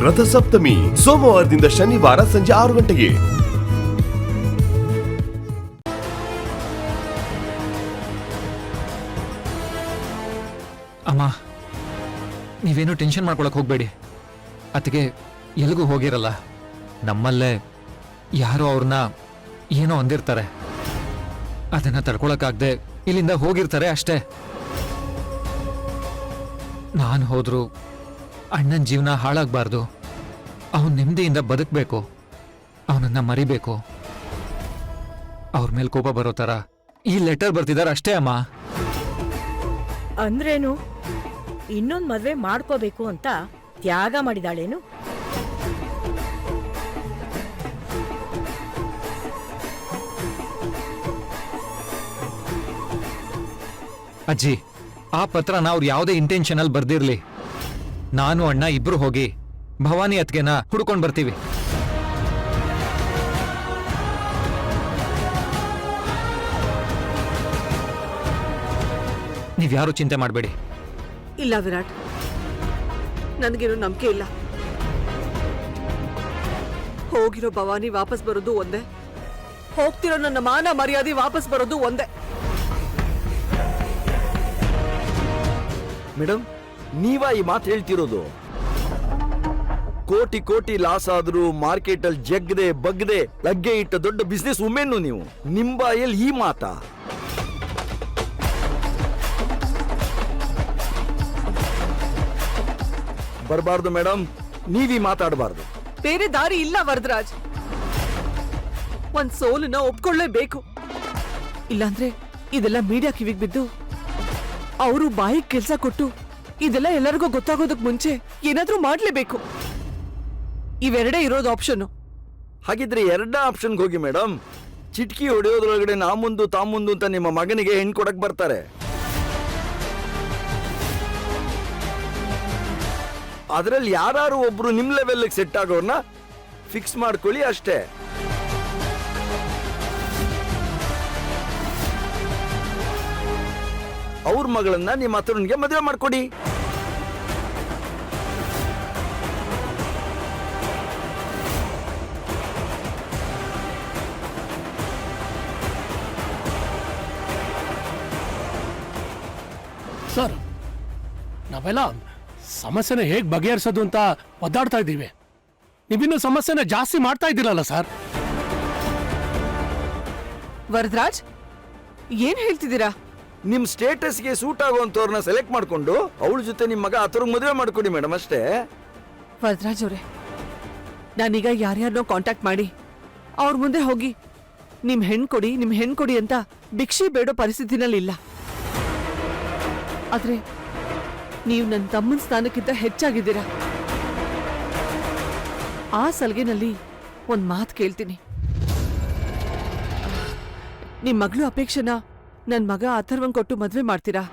ರಥಸಪ್ತಮಿ ಸೋಮವಾರದಿಂದ ಶನಿವಾರ ಸಂಜೆ 6 ಗಂಟೆಗೆ. ಅಮ್ಮ, ನೀವೇನು ಟೆನ್ಷನ್ ಮಾಡ್ಕೊಳಕ್ ಹೋಗ್ಬೇಡಿ. ಅದಕ್ಕೆ ಎಲ್ಲಿಗೂ ಹೋಗಿರಲ್ಲ. ನಮ್ಮಲ್ಲೇ ಯಾರೋ ಅವ್ರನ್ನ ಏನೋ ಅಂದಿರ್ತಾರೆ. ಅದನ್ನ ತಡ್ಕೊಳಕ್ಕಾಗ್ದೆ ಇಲ್ಲಿಂದ ಹೋಗಿರ್ತಾರೆ ಅಷ್ಟೇ. ನಾನು ಹೋದ್ರು ಅಣ್ಣನ ಜೀವನ ಹಾಳಾಗಬಾರ್ದು. ಅವನು ನೆಮ್ಮದಿಯಿಂದ ಬದುಕಬೇಕು. ಅವನನ್ನ ಮರಿಬೇಕು. ಅವ್ರ ಮೇಲೆ ಕೋಪ ಬರೋ ಥರ ಈ ಲೆಟರ್ ಬರ್ತಿದ್ದಾರೆ ಅಷ್ಟೇ ಅಮ್ಮ. ಅಂದ್ರೇನು? ಇನ್ನೊಂದು ಮದ್ವೆ ಮಾಡ್ಕೋಬೇಕು ಅಂತ ತ್ಯಾಗ ಮಾಡಿದಾಳೇನು? ಅಜ್ಜಿ, ಆ ಪತ್ರನ ಅವ್ರು ಯಾವುದೇ ಇಂಟೆನ್ಷನಲ್ಲಿ ಬರ್ದಿರ್ಲಿ, ನಾನು ಅಣ್ಣ ಇಬ್ರು ಹೋಗಿ ಭವಾನಿ ಅತ್ಗೆನ ಹುಡ್ಕೊಂಡ್ ಬರ್ತೀವಿ. ನೀವ್ಯಾರು ಚಿಂತೆ ಮಾಡಬೇಡಿ. ಇಲ್ಲ ವಿರಾಟ್, ನನಗೇನು ನಂಬಿಕೆ ಇಲ್ಲ. ಹೋಗಿರೋ ಭವಾನಿ ವಾಪಸ್ ಬರೋದು ಒಂದೇ, ಹೋಗ್ತಿರೋ ನನ್ನ ಮಾನ ಮರ್ಯಾದೆ ವಾಪಸ್ ಬರೋದು ಒಂದೇ. ಮೇಡಮ್, ನೀವಾ ಈ ಮಾತು ಹೇಳ್ತಿರೋದು? ಕೋಟಿ ಕೋಟಿ ಲಾಸ್ ಆದ್ರೂ ಮಾರ್ಕೆಟ್ ಅಲ್ಲಿ ಜಗ್ಗದೆ ಬಗ್ಗದೆ ಲಗ್ಗೆ ಇಟ್ಟ ದೊಡ್ಡ ಬಿಸ್ನೆಸ್ ವುಮೆನ್ನು ನೀವು. ನಿಮ್ ಬಾಯಲ್ಲಿ ಈ ಮಾತಾ? ಬರಬಾರ್ದು ಮೇಡಮ್, ನೀವೀ ಮಾತಾಡಬಾರ್ದು. ಬೇರೆ ದಾರಿ ಇಲ್ಲ ವರದರಾಜ್. ಒಂದ್ ಸೋಲನ್ನ ಒಪ್ಕೊಳ್ಳೇಬೇಕು. ಇಲ್ಲಾಂದ್ರೆ ಇದೆಲ್ಲ ಮೀಡಿಯಾ ಕಿವಿಗೆ ಬಿದ್ದು ಅವರು ಬಾಯಿಗೆ ಕೆಲ್ಸ ಕೊಟ್ಟು ಇದೆಲ್ಲ ಎಲ್ಲರಿಗೂ ಗೊತ್ತಾಗೋದಕ್ ಮುಂಚೆ ಏನಾದ್ರೂ ಮಾಡ್ಲೇಬೇಕು. ಇವೆರಡೇ ಇರೋದು ಆಪ್ಷನ್. ಹಾಗಿದ್ರೆ ಎರಡೇ ಆಪ್ಷನ್ಗೆ ಹೋಗಿ ಮೇಡಮ್. ಚಿಟ್ಕಿ ಹೊಡೆಯೋದ್ರೊಳಗಡೆ ನಾ ಮುಂದು ತಾ ಮುಂದು ಅಂತ ನಿಮ್ಮ ಮಗನಿಗೆ ಹೆಣ್ ಕೊಡಕ್ ಬರ್ತಾರೆ. ಅದರಲ್ಲಿ ಯಾರು ಒಬ್ರು ನಿಮ್ ಲೆವೆಲ್ಗೆ ಸೆಟ್ ಆಗೋರ್ನ ಫಿಕ್ಸ್ ಮಾಡ್ಕೊಳ್ಳಿ ಅಷ್ಟೇ. ಅವ್ರ ಮಗಳನ್ನ ನಿಮ್ಮ ಹತ್ರನಿಗೆ ಮದುವೆ ಮಾಡ್ಕೊಡಿ. ಸರ್, ನಾವೆಲ್ಲ ಸಮಸ್ಯೆನ ಹೇಗೆ ಬಗೆಹರಿಸೋದು ಅಂತ ಒದ್ದಾಡ್ತಾ ಇದ್ದೀವಿ. ನೀವಿನ್ನೂ ಸಮಸ್ಯೆನ ಜಾಸ್ತಿ ಮಾಡ್ತಾ ಇದ್ದೀರಲ್ಲ ಸರ್. ವರದರಾಜ್, ಏನ್ ಹೇಳ್ತಿದ್ದೀರಾ? ನಿಮ್ ಸ್ಟೇಟಸ್ಗೆ ಸೂಟ್ ಆಗುವಂತವ್ರನ್ನ ಸೆಲೆಕ್ಟ್ ಮಾಡ್ಕೊಂಡು ಅವಳ ಜೊತೆ ನಿಮ್ ಮಗ ಆತವ್ರಿಗೆ ಮದುವೆ ಮಾಡ್ಕೊಡಿ ಮೇಡಮ್, ಅಷ್ಟೇ. ವರದರಾಜ್ ಅವರೇ, ನಾನೀಗ ಯಾರ್ಯಾರನ್ನೋ ಕಾಂಟ್ಯಾಕ್ಟ್ ಮಾಡಿ ಅವ್ರ ಮುಂದೆ ಹೋಗಿ ನಿಮ್ ಹೆಣ್ ಕೊಡಿ ಅಂತ ಭಿಕ್ಷೆ ಬೇಡೋ ಪರಿಸ್ಥಿತಿನಲ್ಲಿಲ್ಲ. ಆದ್ರೆ ನೀವು ನನ್ನ ತಮ್ಮನ ಸ್ಥಾನಕ್ಕಿಂತ ಹೆಚ್ಚಾಗಿದ್ದೀರಾ. ಆ ಸಲಗೆನಲ್ಲಿ ಒಂದ್ ಮಾತು ಕೇಳ್ತೀನಿ. ನಿಮ್ ಮಗಳು ಅಪೇಕ್ಷೆನ ನನ್ ಮಗ ಅಥರ್ವಂಗ್ ಕೊಟ್ಟು ಮದ್ವೆ ಮಾಡ್ತೀರಾ?